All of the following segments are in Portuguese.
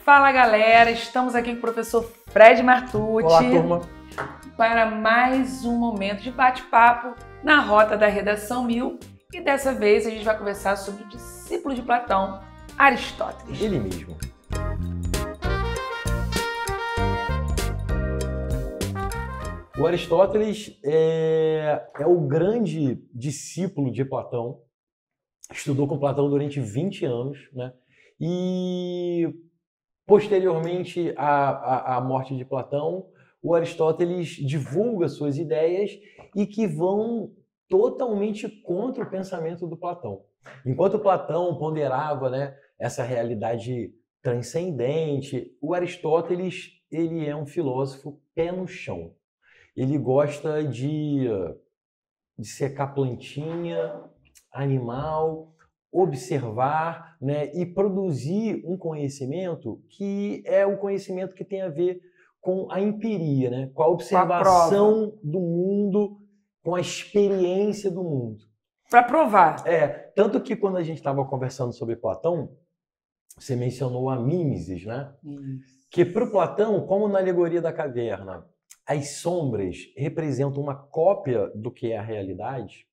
Fala galera, estamos aqui com o professor Fred Martucci. Olá, turma. Para mais um momento de bate-papo na Rota da Redação 1000. E dessa vez a gente vai conversar sobre o discípulo de Platão, Aristóteles. Ele mesmo. O Aristóteles é o grande discípulo de Platão. Estudou com Platão durante 20 anos, né? E posteriormente à morte de Platão, o Aristóteles divulga suas ideias e que vão totalmente contra o pensamento do Platão. Enquanto Platão ponderava, né, essa realidade transcendente, o Aristóteles ele é um filósofo pé no chão. Ele gosta de secar plantinha, animal, observar, né, e produzir um conhecimento que é o conhecimento que tem a ver com a empiria, né, com a observação do mundo, com a experiência do mundo. Para provar. Tanto que quando a gente estava conversando sobre Platão, você mencionou a mimesis, né? Que para o Platão, como na alegoria da caverna, as sombras representam uma cópia do que é a realidade,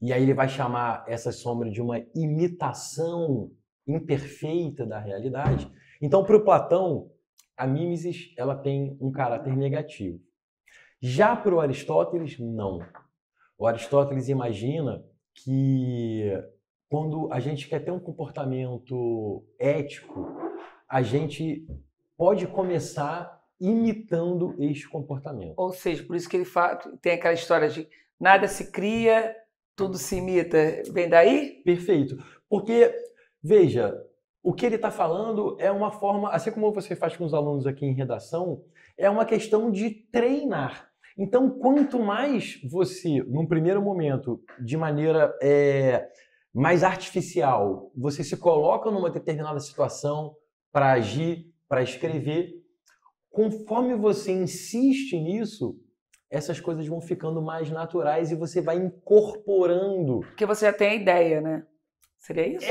e aí ele vai chamar essa sombra de uma imitação imperfeita da realidade. Então, para o Platão, a mimesis ela tem um caráter negativo. Já para o Aristóteles, não. O Aristóteles imagina que quando a gente quer ter um comportamento ético, a gente pode começar imitando este comportamento. Ou seja, por isso que ele fala, tem aquela história de nada se cria, tudo se imita. Vem daí? Perfeito. Porque, veja, o que ele está falando é uma forma, assim como você faz com os alunos aqui em redação, é uma questão de treinar. Então, quanto mais você, num primeiro momento, de maneira mais artificial, você se coloca numa determinada situação para agir, para escrever, conforme você insiste nisso, essas coisas vão ficando mais naturais e você vai incorporando. Porque você já tem a ideia, né? Seria isso?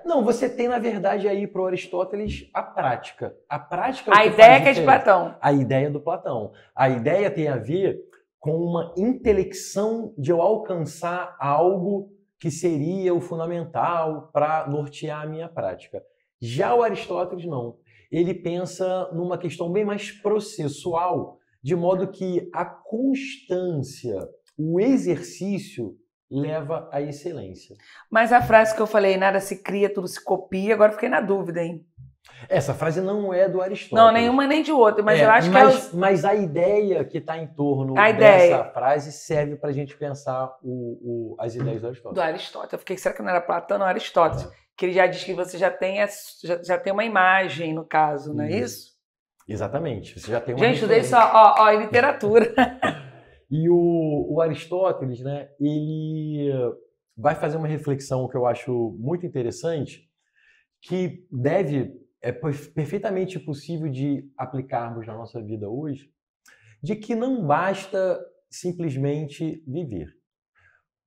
Não, você tem, na verdade, aí para o Aristóteles a prática. A prática é a ideia que é de Platão. A ideia do Platão. A ideia tem a ver com uma intelecção de eu alcançar algo que seria o fundamental para nortear a minha prática. Já o Aristóteles não. Ele pensa numa questão bem mais processual, de modo que a constância, o exercício leva à excelência. Mas a frase que eu falei, nada se cria, tudo se copia, agora fiquei na dúvida, hein? Essa frase não é do Aristóteles. Não, nenhuma nem de outra, mas eu acho que Mas a ideia que está em torno dessa frase serve para a gente pensar as ideias do Aristóteles. Do Aristóteles. Eu fiquei, será que não era Platão, não, Aristóteles? Que ele já diz que você já tem uma imagem, no caso, não é isso? Exatamente. Você já tem uma gente, estudei só em literatura. E o Aristóteles, né, ele vai fazer uma reflexão que eu acho muito interessante, que é perfeitamente possível de aplicarmos na nossa vida hoje, de que não basta simplesmente viver.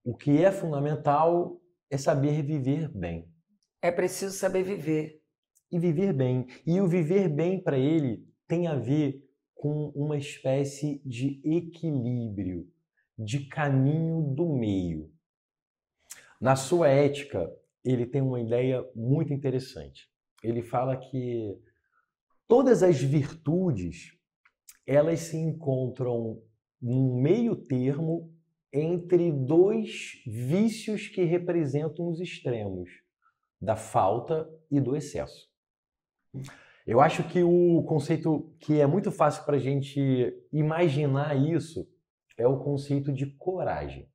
O que é fundamental é saber viver bem. É preciso saber viver. E viver bem. E o viver bem, para ele, tem a ver com uma espécie de equilíbrio, de caminho do meio. Na sua ética, ele tem uma ideia muito interessante. Ele fala que todas as virtudes, elas se encontram num meio termo entre dois vícios que representam os extremos, da falta e do excesso. Eu acho que o conceito que é muito fácil para a gente imaginar isso é o conceito de coragem.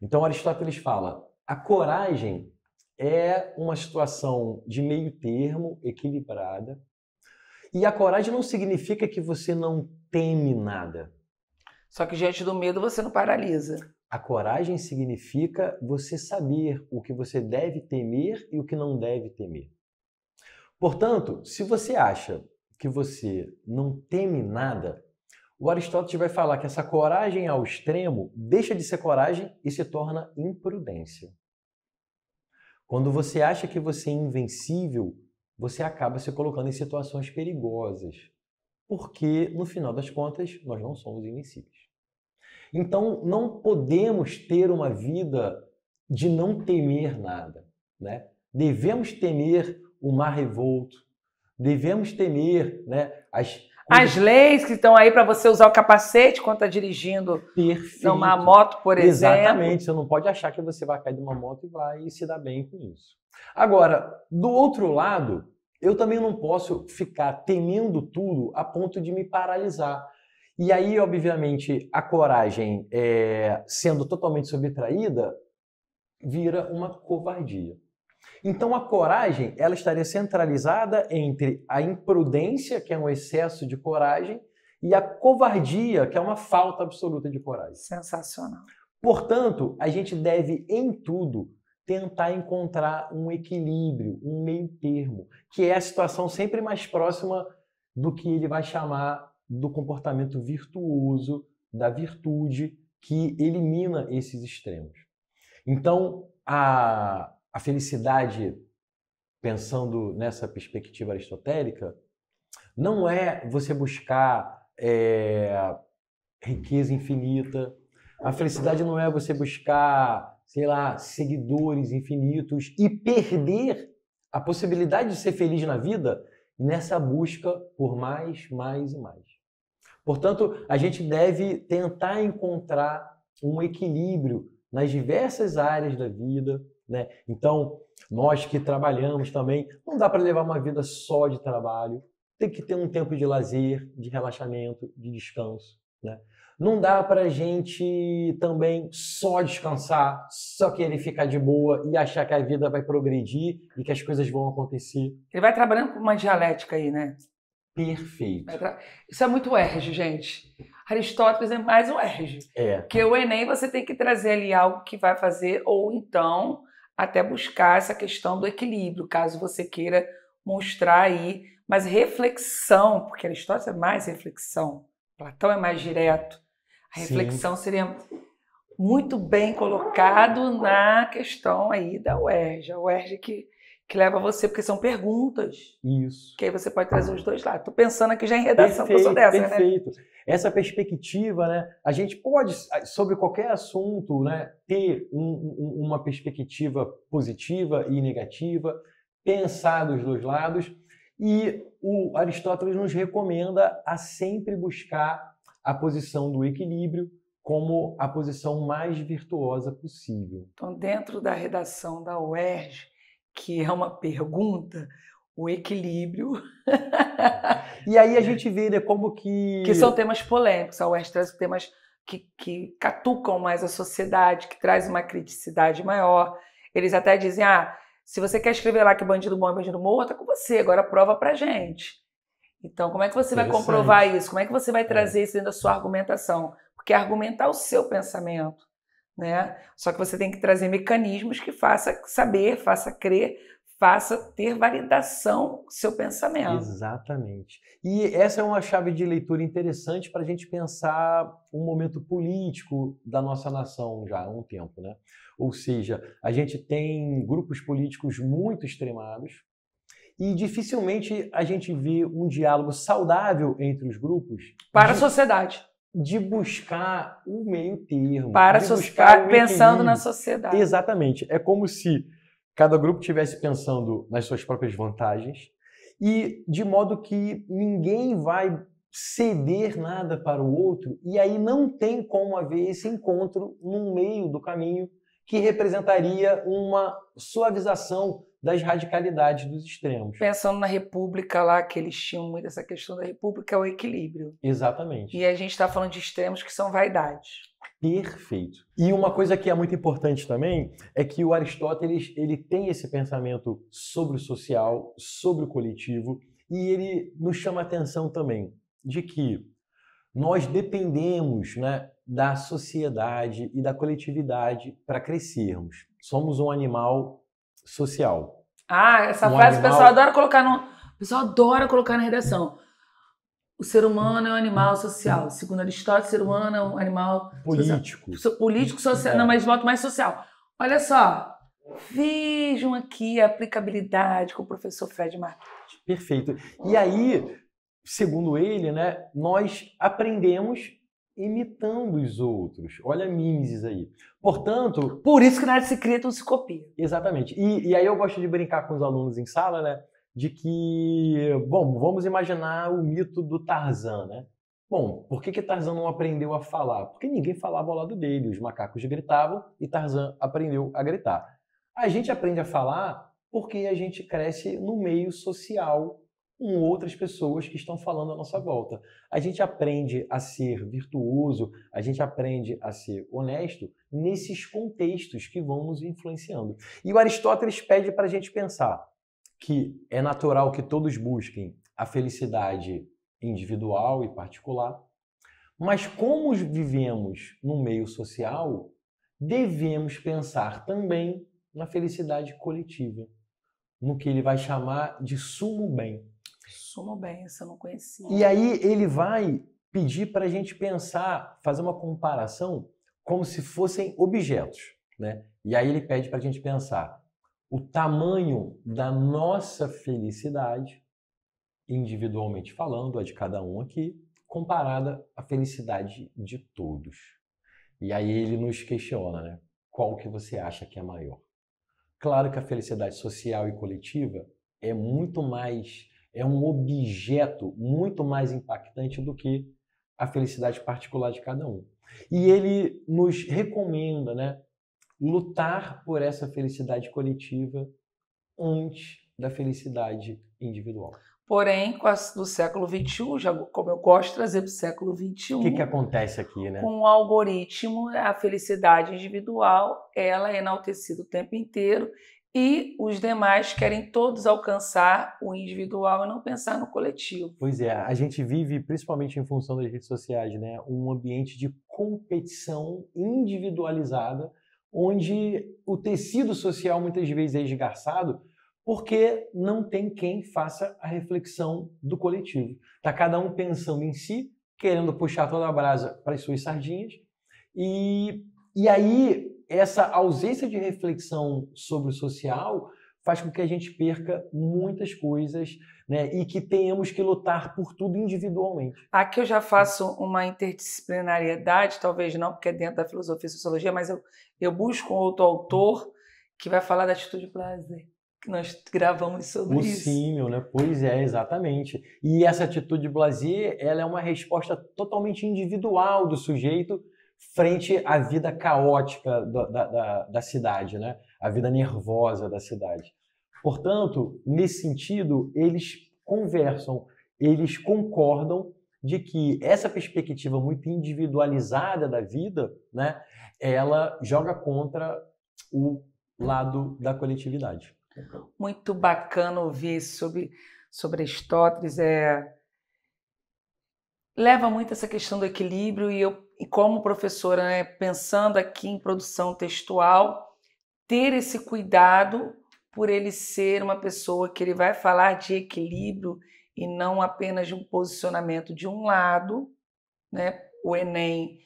Então, Aristóteles fala, a coragem é uma situação de meio termo, equilibrada, e a coragem não significa que você não teme nada. Só que diante do medo você não paralisa. A coragem significa você saber o que você deve temer e o que não deve temer. Portanto, se você acha que você não teme nada, o Aristóteles vai falar que essa coragem ao extremo deixa de ser coragem e se torna imprudência. Quando você acha que você é invencível, você acaba se colocando em situações perigosas, porque, no final das contas, nós não somos invencíveis. Então, não podemos ter uma vida de não temer nada, né? Devemos temer o mar revolto, devemos temer, né, as leis que estão aí para você usar o capacete quando está dirigindo numa moto, por exemplo. Exatamente, você não pode achar que você vai cair de uma moto e vai se dar bem com isso. Agora, do outro lado, eu também não posso ficar temendo tudo a ponto de me paralisar. E aí, obviamente, a coragem, sendo totalmente subtraída, vira uma covardia. Então, a coragem, ela estaria centralizada entre a imprudência, que é um excesso de coragem, e a covardia, que é uma falta absoluta de coragem. Sensacional. Portanto, a gente deve, em tudo, tentar encontrar um equilíbrio, um meio termo, que é a situação sempre mais próxima do que ele vai chamar do comportamento virtuoso, da virtude, que elimina esses extremos. Então, a felicidade, pensando nessa perspectiva aristotélica, não é você buscar riqueza infinita. A felicidade não é você buscar, sei lá, seguidores infinitos e perder a possibilidade de ser feliz na vida nessa busca por mais, mais e mais. Portanto, a gente deve tentar encontrar um equilíbrio nas diversas áreas da vida, né? Então, nós que trabalhamos também, não dá para levar uma vida só de trabalho, tem que ter um tempo de lazer, de relaxamento, de descanso, né? Não dá para a gente também só descansar, só querer ficar de boa e achar que a vida vai progredir e que as coisas vão acontecer. Ele vai trabalhando com uma dialética aí, né? Perfeito. Isso é muito Erge, gente. Aristóteles é mais um Erge. Porque o Enem você tem que trazer ali algo que vai fazer, ou então até buscar essa questão do equilíbrio, caso você queira mostrar aí, mas reflexão, porque Aristóteles é mais reflexão, Platão é mais direto. A reflexão seria muito bem colocado na questão aí da UERJ. A UERJ que leva você, porque são perguntas. Isso. Que aí você pode trazer os dois lados. Estou pensando aqui já em redação, que eu sou dessa, perfeito. Né? Essa perspectiva, né? A gente pode, sobre qualquer assunto, né, ter uma perspectiva positiva e negativa, pensar dos dois lados. E o Aristóteles nos recomenda a sempre buscar a posição do equilíbrio como a posição mais virtuosa possível. Então, dentro da redação da UERJ, que é uma pergunta, o equilíbrio... E aí a gente vê, né, como que... Que são temas polêmicos, a UERJ traz temas que catucam mais a sociedade, que traz uma criticidade maior. Eles até dizem, se você quer escrever lá que bandido bom é bandido morto, é com você, agora prova pra gente. Então, como é que você vai comprovar isso? Como é que você vai trazer isso dentro da sua argumentação? Porque argumentar o seu pensamento, né? Só que você tem que trazer mecanismos que faça saber, faça crer, faça ter validação do seu pensamento. Exatamente. E essa é uma chave de leitura interessante para a gente pensar um momento político da nossa nação já há um tempo, né? Ou seja, a gente tem grupos políticos muito extremados e dificilmente a gente vê um diálogo saudável entre os grupos. Para a sociedade. De buscar o meio termo. Para buscar pensando na sociedade. Exatamente. É como se cada grupo estivesse pensando nas suas próprias vantagens e de modo que ninguém vai ceder nada para o outro e aí não tem como haver esse encontro no meio do caminho que representaria uma suavização das radicalidades dos extremos. Pensando na República lá, que eles tinham muito essa questão da República, é o equilíbrio. Exatamente. E a gente está falando de extremos que são vaidades. Perfeito. E uma coisa que é muito importante também é que o Aristóteles ele tem esse pensamento sobre o social, sobre o coletivo, e ele nos chama a atenção também de que nós dependemos, né, da sociedade e da coletividade para crescermos. Somos um animal social. Essa frase o pessoal adora colocar na redação. O ser humano é um animal social. Segundo Aristóteles, o ser humano é um animal político. Político, social. Não, mas voto mais social. Olha só, Vejam aqui a aplicabilidade com o professor Fred Martucci. Perfeito. E aí, segundo ele, né, nós aprendemos imitando os outros. Olha a mimesis aí. Portanto... Por isso que nada se cria, tudo se copia. Exatamente. E aí eu gosto de brincar com os alunos em sala, né, de que, bom, vamos imaginar o mito do Tarzan, né? Bom, por que Tarzan não aprendeu a falar? Porque ninguém falava ao lado dele, os macacos gritavam e Tarzan aprendeu a gritar. A gente aprende a falar porque a gente cresce no meio social com outras pessoas que estão falando à nossa volta. A gente aprende a ser virtuoso, a gente aprende a ser honesto nesses contextos que vão nos influenciando. E o Aristóteles pede para a gente pensar que é natural que todos busquem a felicidade individual e particular, mas como vivemos no meio social, devemos pensar também na felicidade coletiva, no que ele vai chamar de sumo bem. Sumo bem, isso eu não conhecia. E aí ele vai pedir para a gente pensar, fazer uma comparação como se fossem objetos, né? E aí ele pede para a gente pensar o tamanho da nossa felicidade, individualmente falando, a de cada um aqui, comparada à felicidade de todos. E aí ele nos questiona, né? Qual que você acha que é maior? Claro que a felicidade social e coletiva é muito mais, é um objeto muito mais impactante do que a felicidade particular de cada um. E ele nos recomenda, né, lutar por essa felicidade coletiva antes da felicidade individual. Porém, com a do século XXI, já, como eu gosto de trazer para o século XXI... O que acontece aqui, né? Com o algoritmo, a felicidade individual, ela é enaltecida o tempo inteiro e os demais querem todos alcançar o individual e não pensar no coletivo. Pois é, a gente vive, principalmente em função das redes sociais, né, um ambiente de competição individualizada, onde o tecido social muitas vezes é esgarçado, porque não tem quem faça a reflexão do coletivo. Está cada um pensando em si, querendo puxar toda a brasa para as suas sardinhas, e aí essa ausência de reflexão sobre o social faz com que a gente perca muitas coisas, né, e que tenhamos que lutar por tudo individualmente. Aqui eu já faço uma interdisciplinariedade, talvez não porque é dentro da filosofia e sociologia, mas eu busco um outro autor que vai falar da atitude de prazer. Que nós gravamos sobre isso. O símil, né? Pois é, exatamente. E essa atitude de Blazier, ela é uma resposta totalmente individual do sujeito frente à vida caótica da cidade, né? A vida nervosa da cidade. Portanto, nesse sentido, eles conversam, eles concordam de que essa perspectiva muito individualizada da vida, né, ela joga contra o lado da coletividade. Muito bacana ouvir sobre Aristóteles. Leva muito essa questão do equilíbrio e como professora, né, pensando aqui em produção textual, ter esse cuidado por ele ser uma pessoa que ele vai falar de equilíbrio e não apenas de um posicionamento de um lado, né? O Enem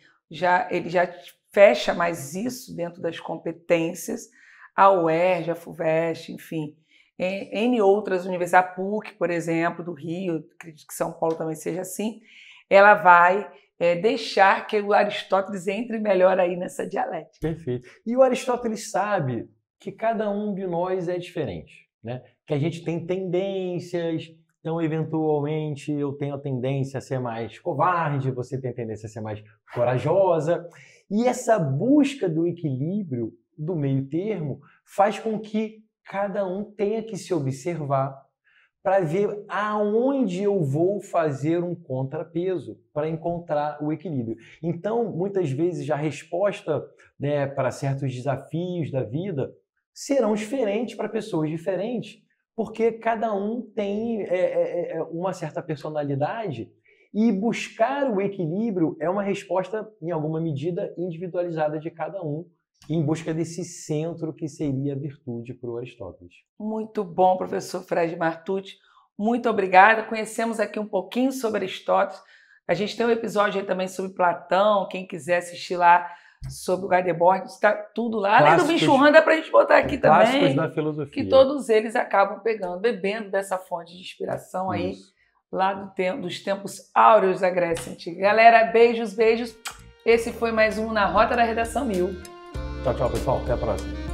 ele já fecha mais isso dentro das competências. A UERJ, a FUVEST, enfim, N outras universidades, a PUC, por exemplo, do Rio, acredito que São Paulo também seja assim, ela vai deixar que o Aristóteles entre melhor aí nessa dialética. Perfeito. E o Aristóteles sabe que cada um de nós é diferente, né? Que a gente tem tendências, então eventualmente eu tenho a tendência a ser mais covarde, você tem a tendência a ser mais corajosa, e essa busca do equilíbrio do meio termo faz com que cada um tenha que se observar para ver aonde eu vou fazer um contrapeso para encontrar o equilíbrio. Então, muitas vezes, a resposta, né, para certos desafios da vida serão diferentes para pessoas diferentes, porque cada um tem uma certa personalidade e buscar o equilíbrio é uma resposta, em alguma medida, individualizada de cada um, em busca desse centro que seria a virtude para o Aristóteles. Muito bom, professor Fred Martucci. Muito obrigada. Conhecemos aqui um pouquinho sobre Aristóteles. A gente tem um episódio aí também sobre Platão. Quem quiser assistir lá, sobre o Gadeborg, está tudo lá. Além do Bicho Han, dá pra gente botar aqui também. Clássicos da filosofia. Que todos eles acabam pegando, bebendo dessa fonte de inspiração aí, lá dos tempos áureos da Grécia Antiga. Galera, beijos, beijos. Esse foi mais um Na Rota da Redação 1000. Tchau, tchau, pessoal. Até a próxima.